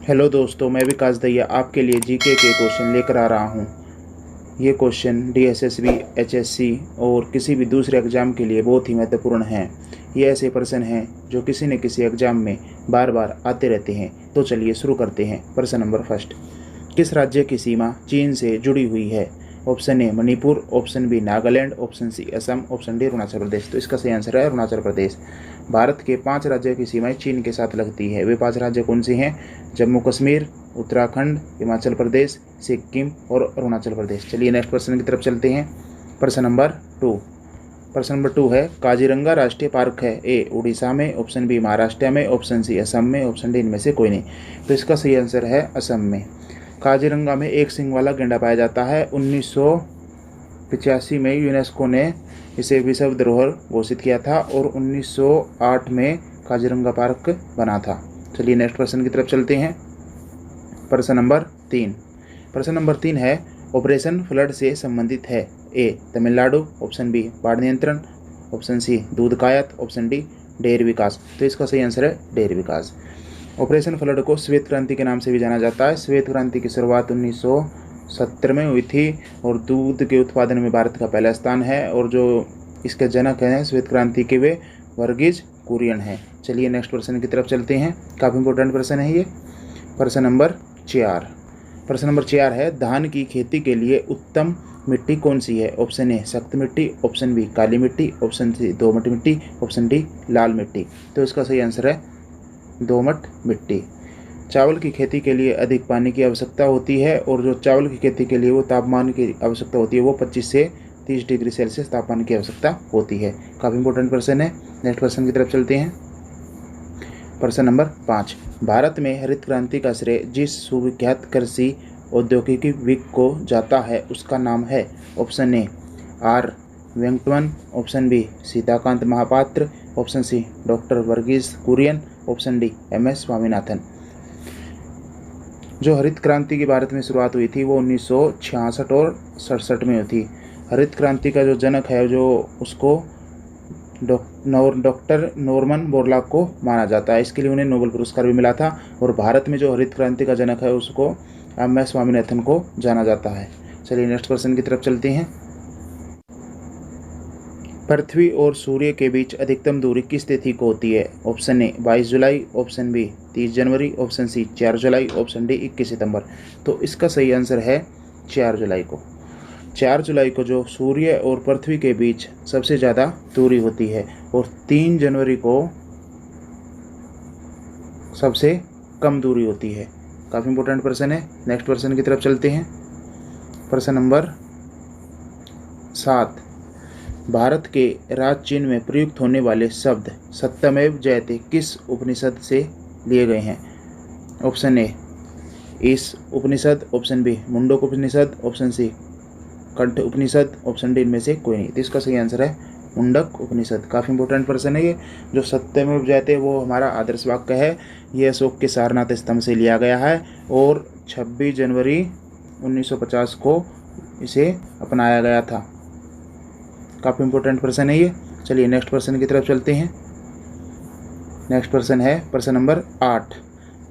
Hello दोस्तों, मैं विकास दहिया आपके लिए जीके के क्वेश्चन लेकर आ रहा हूँ। ये क्वेश्चन डीएसएसबी, एचएससी और किसी भी दूसरे एग्ज़ाम के लिए बहुत ही महत्वपूर्ण हैं। ये ऐसे प्रश्न हैं जो किसी न किसी एग्ज़ाम में बार बार आते रहते हैं। तो चलिए शुरू करते हैं। प्रश्न नंबर फर्स्ट, किस राज्य की सीमा चीन से जुड़ी हुई है? Option A Manipur, option B Nagaland, option C Assam, option D Arunachal Pradesh. तो इसका सही आंसर है अरुणाचल प्रदेश। भारत के 5 राज्यों की सीमाएं चीन के साथ लगती है। वे 5 राज्य कौन से हैं? जम्मू कश्मीर, उत्तराखंड, हिमाचल प्रदेश, सिक्किम और अरुणाचल प्रदेश। चलिए नेक्स्ट प्रश्न की तरफ चलते हैं। प्रश्न नंबर 2। प्रश्न नंबर 2 है, काजीरंगा राष्ट्रीय पार्क है ए उड़ीसा में, ऑप्शन बी महाराष्ट्र में, ऑप्शन सी असम में, ऑप्शन डी इनमें से कोई नहीं। तो इसका सही आंसर है असम में। काजीरंगा में एक सींग वाला गैंडा पाया जाता है। 1985 में यूनेस्को ने इसे विश्व धरोहर घोषित किया था और 1908 में काजीरंगा पार्क बना था। चलिए नेक्स्ट प्रश्न की तरफ चलते हैं। प्रश्न नंबर 3। प्रश्न नंबर 3 है, ऑपरेशन फ्लड से संबंधित है ए तमिलनाडु, ऑप्शन बी बाढ़ नियंत्रण, ऑप्शन सी दूध का आयात, ऑप्शन डी डेयरी विकास। तो इसका सही आंसर है डेयरी विकास। ऑपरेशन फ्लड को श्वेत क्रांति के नाम से भी जाना जाता है। श्वेत क्रांति की शुरुआत 1970 में हुई थी और दूध के उत्पादन में भारत का पहला स्थान है और जो इसके जनक हैं श्वेत क्रांति के, वे वर्गीज कुरियन हैं। चलिए नेक्स्ट प्रश्न की तरफ चलते हैं। काफ़ी इंपॉर्टेंट प्रश्न है ये। प्रश्न नंबर 4। प्रश्न नंबर 4 है, धान की खेती के लिए उत्तम मिट्टी कौन सी है? ऑप्शन ए सख्त मिट्टी, ऑप्शन बी काली मिट्टी, ऑप्शन सी दोमट मिट्टी, ऑप्शन डी लाल मिट्टी। तो इसका सही आंसर है दोमट मिट्टी। चावल की खेती के लिए अधिक पानी की आवश्यकता होती है और जो चावल की खेती के लिए वो तापमान की आवश्यकता होती है वो 25 से 30 डिग्री सेल्सियस तापमान की आवश्यकता होती है। काफ़ी इंपॉर्टेंट प्रश्न है। नेक्स्ट प्रश्न की तरफ चलते हैं। प्रश्न नंबर 5, भारत में हरित क्रांति का श्रेय जिस सुविख्यात कृषि औद्योगिकी विक को जाता है उसका नाम है? Option A R Venkataraman, option B Sitakant Mahapatra, option C doctor Verghese Kurien, option D M S. Swaminathan. जो हरित क्रांति की भारत में शुरुआत हुई थी वो 1966 और 67 में हुई थी। हरित क्रांति का जो जनक है जो उसको डॉक्टर नॉर्मन बोरलॉग को माना जाता है। इसके लिए उन्हें नोबेल पुरस्कार भी मिला था और भारत में जो हरित क्रांति का जनक है उसको एम.एस. स्वामीनाथन को जाना जाता है। चलिए नेक्स्ट क्वेश्चन की तरफ चलते हैं। पृथ्वी और सूर्य के बीच अधिकतम दूरी किस तिथि को होती है? ऑप्शन ए 22 जुलाई, ऑप्शन बी 30 जनवरी, ऑप्शन सी 4 जुलाई, ऑप्शन डी 21 सितंबर। तो इसका सही आंसर है 4 जुलाई को। 4 जुलाई को जो सूर्य और पृथ्वी के बीच सबसे ज़्यादा दूरी होती है और 3 जनवरी को सबसे कम दूरी होती है। काफ़ी इंपॉर्टेंट प्रश्न है। नेक्स्ट प्रश्न की तरफ चलते हैं। प्रश्न नंबर 7, भारत के राज चिन्ह में प्रयुक्त होने वाले शब्द सत्यमेव जयते किस उपनिषद से लिए गए हैं? ऑप्शन ए इस उपनिषद, ऑप्शन बी मुंडक उपनिषद, ऑप्शन सी कंठ उपनिषद, ऑप्शन डी इनमें से कोई नहीं। तो इसका सही आंसर है मुंडक उपनिषद। काफ़ी इंपॉर्टेंट प्रश्न है ये। जो सत्यमेव जयते वो हमारा आदर्श वाक्य है। ये अशोक के सारनाथ स्तंभ से लिया गया है और 26 जनवरी 1950 को इसे अपनाया गया था। काफ़ी इंपॉर्टेंट प्रश्न है ये। चलिए नेक्स्ट प्रश्न की तरफ चलते हैं। नेक्स्ट प्रश्न है प्रश्न नंबर 8,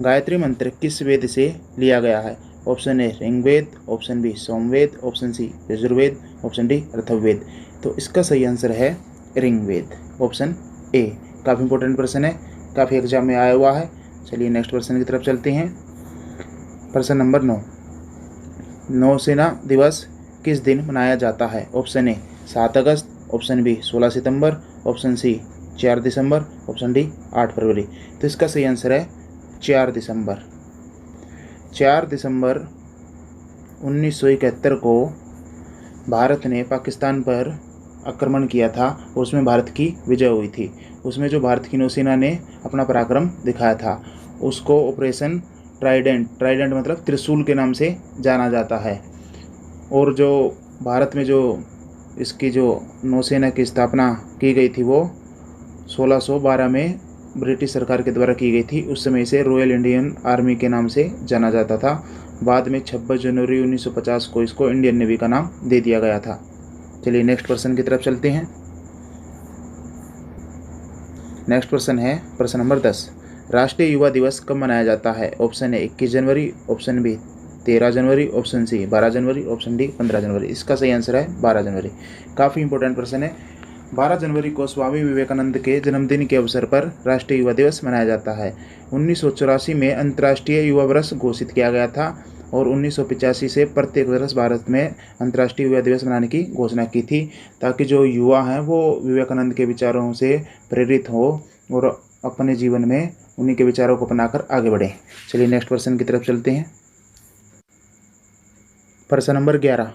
गायत्री मंत्र किस वेद से लिया गया है? Option A Rigveda, option B Samaveda, option C Yajurveda, option D Atharvaveda. तो इसका सही आंसर है ऋग्वेद, ऑप्शन ए। काफ़ी इंपॉर्टेंट प्रश्न है, काफ़ी एग्जाम में आया हुआ है। चलिए नेक्स्ट प्रश्न की तरफ चलते हैं। प्रश्न नंबर 9, नौसेना दिवस किस दिन मनाया जाता है? ऑप्शन ए 7 अगस्त, ऑप्शन बी 16 सितंबर, ऑप्शन सी 4 दिसंबर, ऑप्शन डी 8 फरवरी। तो इसका सही आंसर है 4 दिसंबर। 4 दिसंबर 1971 को भारत ने पाकिस्तान पर आक्रमण किया था और उसमें भारत की विजय हुई थी। उसमें जो भारत की नौसेना ने अपना पराक्रम दिखाया था उसको ऑपरेशन ट्राइडेंट मतलब त्रिशूल के नाम से जाना जाता है। और जो भारत में जो इसकी जो नौसेना की स्थापना की गई थी वो 1612 में ब्रिटिश सरकार के द्वारा की गई थी। उस समय इसे रॉयल इंडियन आर्मी के नाम से जाना जाता था। बाद में 26 जनवरी 1950 को इसको इंडियन नेवी का नाम दे दिया गया था। चलिए नेक्स्ट प्रश्न की तरफ चलते हैं। नेक्स्ट प्रश्न है प्रश्न नंबर 10, राष्ट्रीय युवा दिवस कब मनाया जाता है? ऑप्शन ए 21 जनवरी, ऑप्शन बी 13 जनवरी, ऑप्शन सी 12 जनवरी, ऑप्शन डी 15 जनवरी। इसका सही आंसर है 12 जनवरी। काफ़ी इंपॉर्टेंट प्रश्न है। 12 जनवरी को स्वामी विवेकानंद के जन्मदिन के अवसर पर राष्ट्रीय युवा दिवस मनाया जाता है। 1984 में अंतर्राष्ट्रीय युवा वर्ष घोषित किया गया था और 1985 से प्रत्येक वर्ष भारत में अंतर्राष्ट्रीय युवा दिवस मनाने की घोषणा की थी, ताकि जो युवा हैं वो विवेकानंद के विचारों से प्रेरित हो और अपने जीवन में उन्हीं के विचारों को अपनाकर आगे बढ़ें। चलिए नेक्स्ट प्रश्न की तरफ चलते हैं। प्रश्न नंबर 11,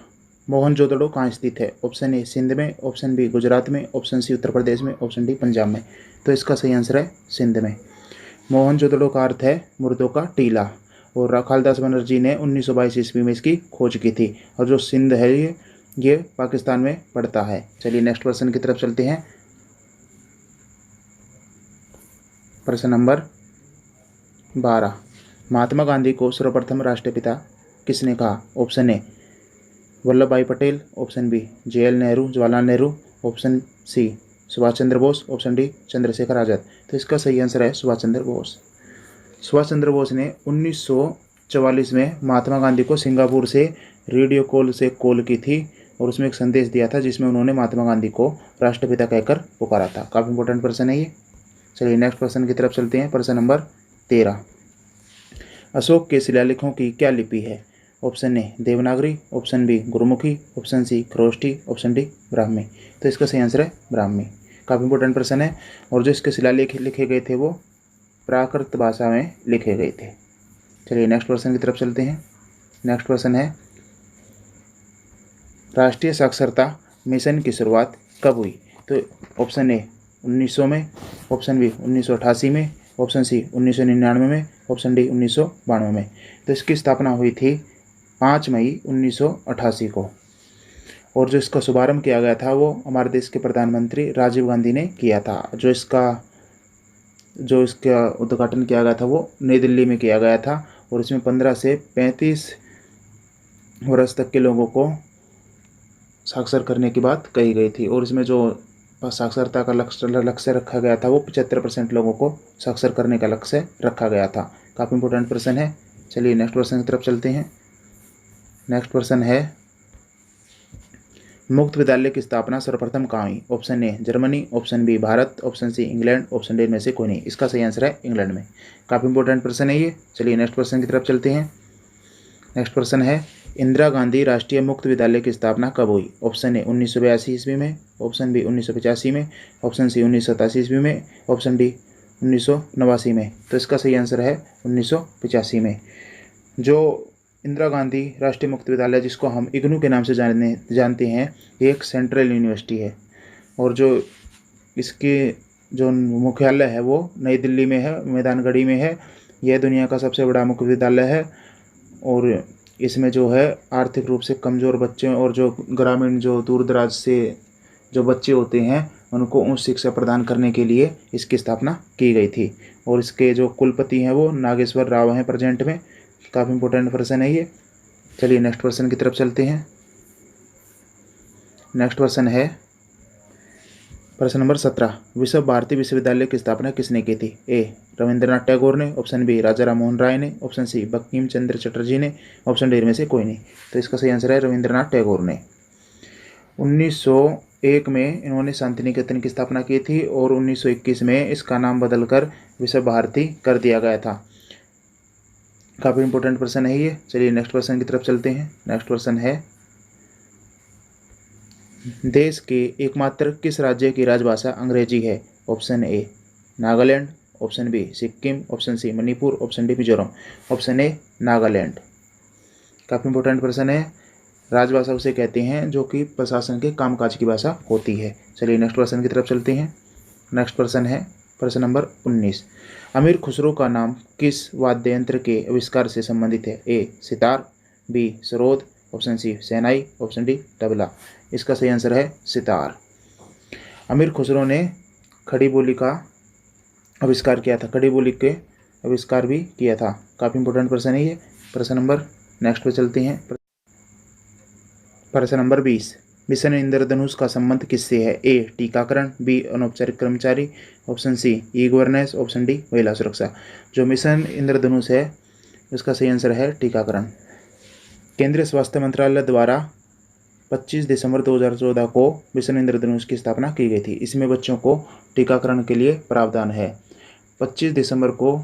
मोहनजोदड़ो कहाँ स्थित है? ऑप्शन ए सिंध में, ऑप्शन बी गुजरात में, ऑप्शन सी उत्तर प्रदेश में, ऑप्शन डी पंजाब में। तो इसका सही आंसर है सिंध में। मोहनजोदड़ो का अर्थ है मुर्दों का टीला और खालदास बनर्जी ने 1922 ईस्वी में इसकी खोज की थी। और जो सिंध है ये पाकिस्तान में पड़ता है। चलिए नेक्स्ट प्रश्न की तरफ चलते हैं। प्रश्न नंबर 12, महात्मा गांधी को सर्वप्रथम राष्ट्रपिता किसने कहा? Option A Vallabh bhai Patel, option B JL Nehru Jawaharlal Nehru, option C Subhash Chandra Bose, option D Chandrashekhar Azad. तो इसका सही आंसर है सुभाष चंद्र बोस। सुभाष चंद्र बोस ने 1944 में महात्मा गांधी को सिंगापुर से रेडियो कॉल से कॉल की थी और उसमें एक संदेश दिया था जिसमें उन्होंने महात्मा गांधी को राष्ट्रपिता कहकर पुकारा था। काफ़ी इंपॉर्टेंट प्रश्न है ये। चलिए नेक्स्ट प्रश्न की तरफ चलते हैं। प्रश्न नंबर 13, अशोक के शिलालेखों की क्या लिपि है? Option A Devanagari, option B Gurmukhi, option C Kharosthi, option D Brahmi. तो इसका सही आंसर है ब्राह्मी। काफ़ी इंपॉर्टेंट प्रश्न है। और जो इसके शिलालेख लिखे गए थे वो प्राकृत भाषा में लिखे गए थे। चलिए नेक्स्ट प्रश्न की तरफ चलते हैं। नेक्स्ट प्रश्न है, राष्ट्रीय साक्षरता मिशन की शुरुआत कब हुई? तो ऑप्शन ए 1900 में, ऑप्शन बी 1988 में, ऑप्शन सी 1999 में, ऑप्शन डी 1992 में। तो इसकी स्थापना हुई थी 5 मई 1988 को और जो इसका शुभारंभ किया गया था वो हमारे देश के प्रधानमंत्री राजीव गांधी ने किया था। जो इसका उद्घाटन किया गया था वो नई दिल्ली में किया गया था और इसमें 15 से 35 वर्ष तक के लोगों को साक्षर करने की बात कही गई थी और इसमें जो साक्षरता का लक्ष्य रखा गया था वो 75% लोगों को साक्षर करने का लक्ष्य रखा गया था। काफ़ी इंपॉर्टेंट प्रश्न है। चलिए नेक्स्ट प्रश्न की तरफ चलते हैं। नेक्स्ट प्रश्न है, मुक्त विद्यालय की स्थापना सर्वप्रथम कहाँ हुई? Option A Germany, option B Bharat, option C England, option D में से कोई नहीं। इसका सही आंसर है इंग्लैंड में। काफ़ी इंपॉर्टेंट प्रश्न है ये। चलिए नेक्स्ट प्रश्न की तरफ चलते हैं। नेक्स्ट प्रश्न है, इंदिरा गांधी राष्ट्रीय मुक्त विद्यालय की स्थापना कब हुई? ऑप्शन ए 1982 ईस्वी में, ऑप्शन बी 1985 में, ऑप्शन सी 1987 ईस्वी में, ऑप्शन डी 1989 में। तो इसका सही आंसर है 1985 में। जो इंदिरा गांधी राष्ट्रीय मुक्त विद्यालय, जिसको हम इग्नू के नाम से जानते हैं, ये एक सेंट्रल यूनिवर्सिटी है और जो इसके जो मुख्यालय है वो नई दिल्ली में है, मैदानगढ़ी में है। यह दुनिया का सबसे बड़ा मुक्त विद्यालय है और इसमें जो है आर्थिक रूप से कमज़ोर बच्चे और जो ग्रामीण जो दूर दराज से जो बच्चे होते हैं उनको उच्च शिक्षा प्रदान करने के लिए इसकी स्थापना की गई थी और इसके जो कुलपति हैं वो नागेश्वर राव हैं प्रेजेंट में। काफ़ी इंपॉर्टेंट प्रश्न है ये। चलिए नेक्स्ट प्रश्न की तरफ चलते हैं। नेक्स्ट प्रश्न है प्रश्न नंबर 17, विश्व भारती विश्वविद्यालय की स्थापना किसने की थी? ए रविंद्रनाथ टैगोर ने, ऑप्शन बी राजा राममोहन राय ने, ऑप्शन सी बंकिम चंद्र चटर्जी ने, ऑप्शन डी में से कोई नहीं। तो इसका सही आंसर है रविंद्रनाथ टैगोर ने। 1901 में इन्होंने शांति निकेतन की स्थापना की थी और 1921 में इसका नाम बदलकर विश्व भारती कर दिया गया था। काफ़ी इंपॉर्टेंट प्रश्न है ये। चलिए नेक्स्ट प्रश्न की तरफ चलते हैं। नेक्स्ट प्रश्न है, देश के एकमात्र किस राज्य की राजभाषा अंग्रेजी है? Option A Nagaland, option B Sikkim, option C Manipur, option D Mizoram. Option A Nagaland. काफ़ी इंपॉर्टेंट प्रश्न है। राजभाषा उसे कहते हैं जो कि प्रशासन के कामकाज की भाषा होती है। चलिए नेक्स्ट प्रश्न की तरफ चलते हैं। नेक्स्ट प्रश्न है प्रश्न नंबर 19, अमीर खुसरो का नाम किस वाद्य यंत्र के आविष्कार से संबंधित है? A sitar, B sarod, option C shehnai, option D tabla. इसका सही आंसर है सितार। अमीर खुसरो ने खड़ी बोली का आविष्कार किया था, खड़ी बोली के आविष्कार भी किया था। काफ़ी इंपॉर्टेंट प्रश्न है ये। प्रश्न नंबर नेक्स्ट पे चलते हैं। प्रश्न नंबर 20, मिशन इंद्रधनुष का संबंध किससे है? ए टीकाकरण, बी अनौपचारिक कर्मचारी, option C e governance, option D महिला सुरक्षा। जो मिशन इंद्रधनुष है इसका सही आंसर है टीकाकरण। केंद्रीय स्वास्थ्य मंत्रालय द्वारा 25 दिसंबर 2014 को मिशन इंद्रधनुष की स्थापना की गई थी। इसमें बच्चों को टीकाकरण के लिए प्रावधान है। 25 दिसंबर को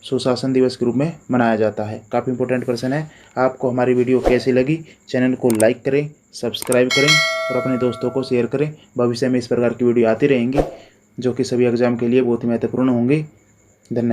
सुशासन दिवस के रूप में मनाया जाता है। काफ़ी इंपॉर्टेंट क्वेश्चन है। आपको हमारी वीडियो कैसी लगी? चैनल को लाइक करें, सब्सक्राइब करें और अपने दोस्तों को शेयर करें। भविष्य में इस प्रकार की वीडियो आती रहेंगी जो कि सभी एग्जाम के लिए बहुत ही महत्वपूर्ण होंगी। धन्यवाद।